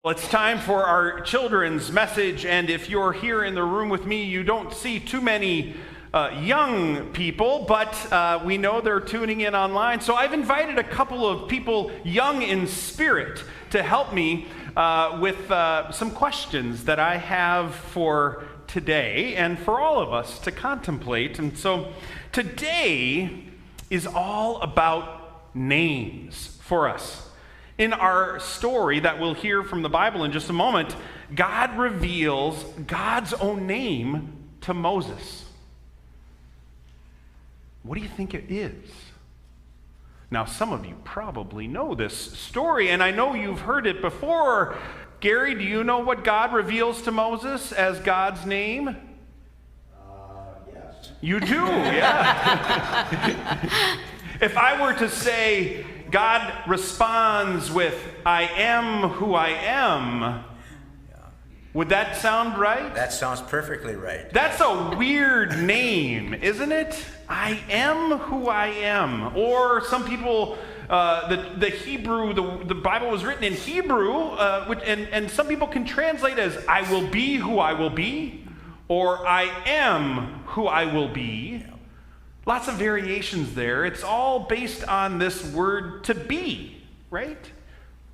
Well, it's time for our children's message, and if you're here in the room with me, you don't see too many young people, but we know they're tuning in online. So I've invited a couple of people young in spirit to help me with some questions that I have for today and for all of us to contemplate. And so today is all about names for us. In our story that we'll hear from the Bible in just a moment, God reveals God's own name to Moses. What do you think it is? Now, some of you probably know this story, and I know you've heard it before. Gary, do you know what God reveals to Moses as God's name? Yes. You do, yeah. If I were to say, God responds with, I am who I am. Would that sound right? That sounds perfectly right. That's a weird name, isn't it? I am who I am. Or some people, the Hebrew, the Bible was written in Hebrew, and some people can translate as, I will be who I will be, or I am who I will be. Lots of variations there. It's all based on this word to be, right?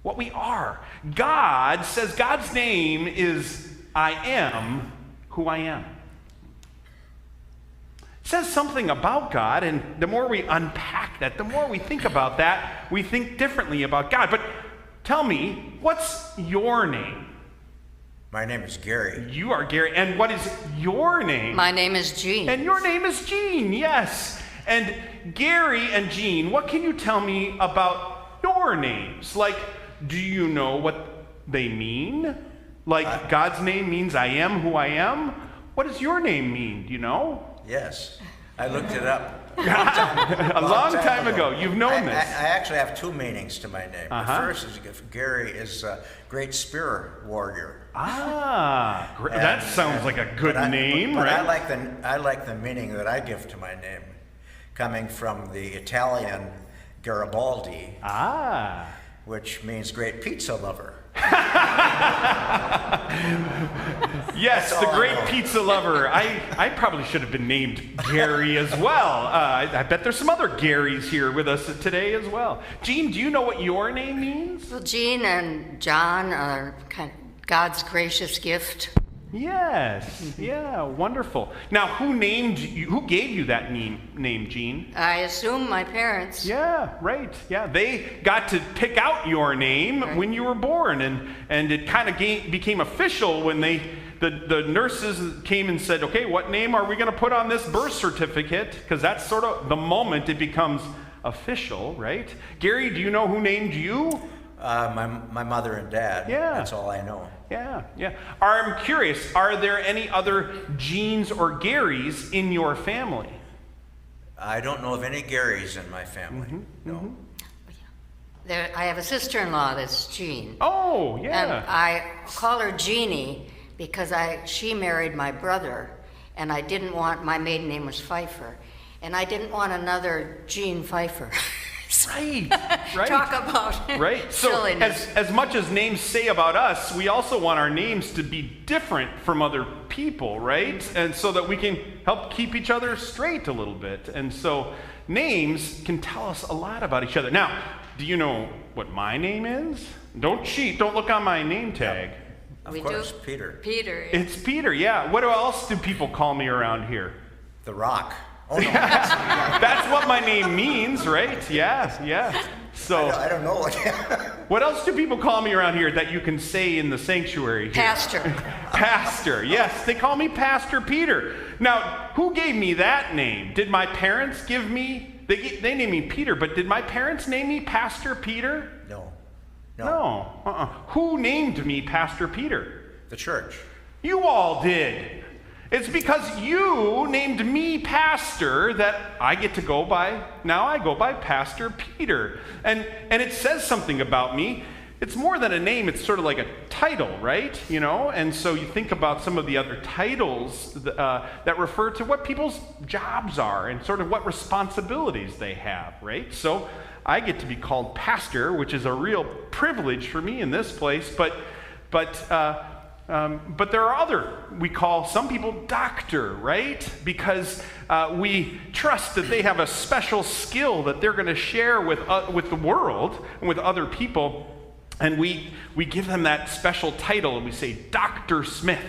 What we are. God says God's name is I am who I am. It says something about God, and the more we unpack that, the more we think about that, we think differently about God. But tell me, what's your name? My name is Gary. You are Gary. And what is your name? My name is Jean. And your name is Jean, yes. And Gary and Jean, what can you tell me about your names? Like, do you know what they mean? Like, God's name means I am who I am? What does your name mean? Do you know? Yes. I looked it up. A long time ago. You've known this. I actually have two meanings to my name. Uh-huh. The first is Gary is a great spear warrior. That sounds like a good name, but right? I like the meaning that I give to my name, coming from the Italian Garibaldi, which means great pizza lover. Yes, the great pizza lover. I probably should have been named Gary as well. I bet there's some other Garys here with us today as well. Jean, do you know what your name means? Well, Jean and John are kind of God's gracious gift. Yes, yeah, wonderful. Now, who named you? Who gave you that name, Jean? I assume my parents. Yeah, right. Yeah, they got to pick out your name when you were born, and it kind of became official when the nurses came and said, okay, what name are we going to put on this birth certificate? Because that's sort of the moment it becomes official, right? Gary, do you know who named you? My mother and dad. Yeah. That's all I know. Yeah. I'm curious, are there any other Jeans or Garys in your family? I don't know of any Garys in my family. Mm-hmm. No. Mm-hmm. I have a sister-in-law that's Jean. Oh, yeah. And I call her Jeannie because she married my brother, and I didn't want, my maiden name was Pfeiffer, and I didn't want another Jean Pfeiffer. Right. Talk about silliness. So as much as names say about us, we also want our names to be different from other people, right? And so that we can help keep each other straight a little bit. And so names can tell us a lot about each other. Now, do you know what my name is? Don't cheat. Don't look on my name tag. Of course, Peter. Peter. It's Peter, yeah. What else do people call me around here? The Rock. Oh, no. That's what my name means, right? Yeah. So I don't know. What else do people call me around here that you can say in the sanctuary here? Pastor. Pastor, yes. They call me Pastor Peter. Now, who gave me that name? Did my parents give me, they named me Peter, but did my parents name me Pastor Peter? No. Who named me Pastor Peter? The church. You all did. It's because you named me pastor that I get to go by. Now I go by Pastor Peter. And it says something about me. It's more than a name. It's sort of like a title, right? You know? And so you think about some of the other titles that refer to what people's jobs are and sort of what responsibilities they have, right? So I get to be called pastor, which is a real privilege for me in this place. But But there are other, we call some people doctor, right? Because we trust that they have a special skill that they're going to share with the world and with other people. And we give them that special title and we say, Dr. Smith,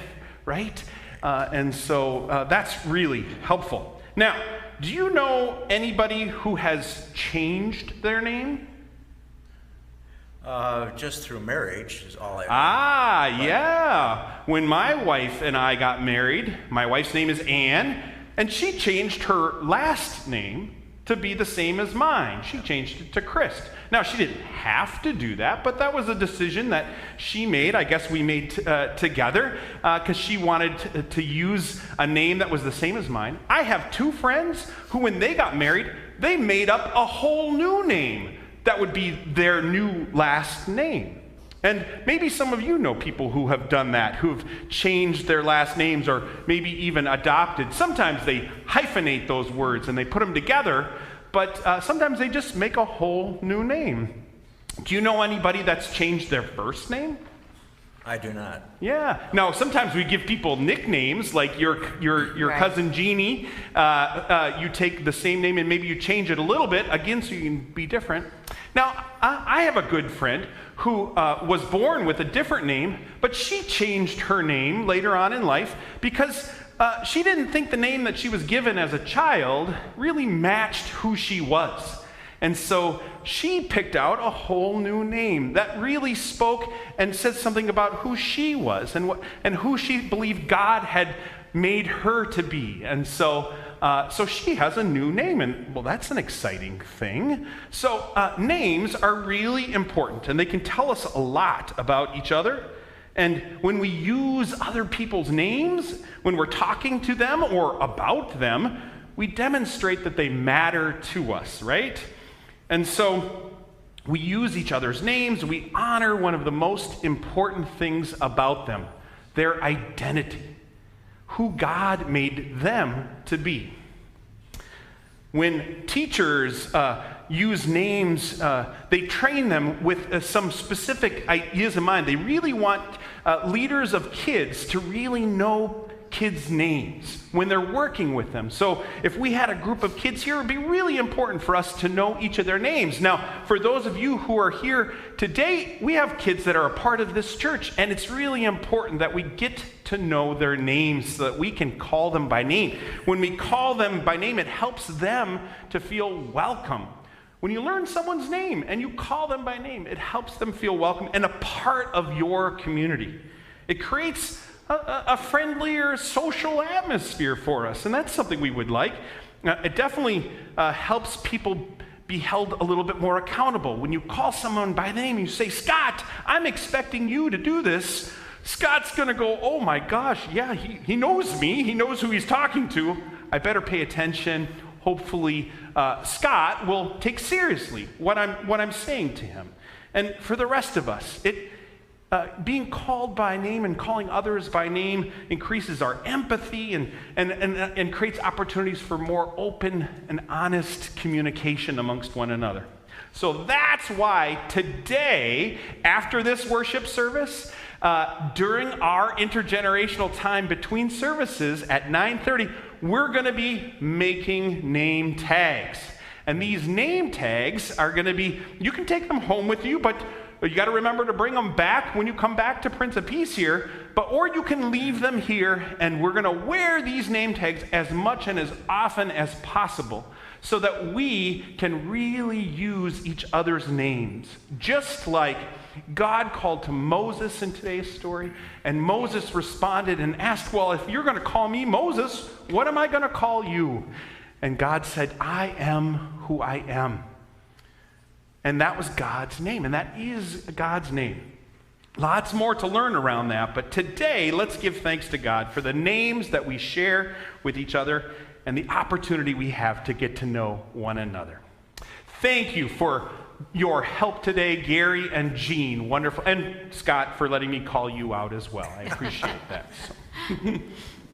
right? And so that's really helpful. Now, do you know anybody who has changed their name? Just through marriage is all I know. Yeah. When my wife and I got married, my wife's name is Ann, and she changed her last name to be the same as mine. She changed it to Christ. Now, she didn't have to do that, but that was a decision that she made. I guess we made together because she wanted to use a name that was the same as mine. I have two friends who, when they got married, they made up a whole new name that would be their new last name. And maybe some of you know people who have done that, who've changed their last names or maybe even adopted. Sometimes they hyphenate those words and they put them together, but sometimes they just make a whole new name. Do you know anybody that's changed their first name? I do not. Yeah. Now, sometimes we give people nicknames, like your Right. cousin Jeannie. You take the same name and maybe you change it a little bit, again, so you can be different. Now, I have a good friend who was born with a different name, but she changed her name later on in life because she didn't think the name that she was given as a child really matched who she was. And so she picked out a whole new name that really spoke and said something about who she was and who she believed God had made her to be. And so she has a new name, and well, that's an exciting thing. So names are really important, and they can tell us a lot about each other. And when we use other people's names, when we're talking to them or about them, we demonstrate that they matter to us, right? And so we use each other's names. We honor one of the most important things about them, their identity, who God made them to be. When teachers use names, they train them with some specific ideas in mind. They really want leaders of kids to really know kids' names when they're working with them. So if we had a group of kids here, it would be really important for us to know each of their names. Now, for those of you who are here today, we have kids that are a part of this church, and it's really important that we get to know their names so that we can call them by name. When we call them by name, it helps them to feel welcome. When you learn someone's name and you call them by name, it helps them feel welcome and a part of your community. It creates a friendlier social atmosphere for us, and that's something we would like. It definitely helps people be held a little bit more accountable. When you call someone by name, you say, Scott, I'm expecting you to do this. Scott's going to go, oh my gosh, yeah, he knows me. He knows who he's talking to. I better pay attention. Hopefully, Scott will take seriously what I'm saying to him. And for the rest of us, being called by name and calling others by name increases our empathy and creates opportunities for more open and honest communication amongst one another. So that's why today, after this worship service, during our intergenerational time between services at 9:30, we're going to be making name tags. And these name tags are going to be, you can take them home with you, but you got to remember to bring them back when you come back to Prince of Peace here, or you can leave them here, and we're going to wear these name tags as much and as often as possible so that we can really use each other's names. Just like God called to Moses in today's story, and Moses responded and asked, well, if you're going to call me Moses, what am I going to call you? And God said, I am who I am. And that was God's name, and that is God's name. Lots more to learn around that, but today, let's give thanks to God for the names that we share with each other and the opportunity we have to get to know one another. Thank you for your help today, Gary and Jean. Wonderful. And Scott, for letting me call you out as well. I appreciate that. So.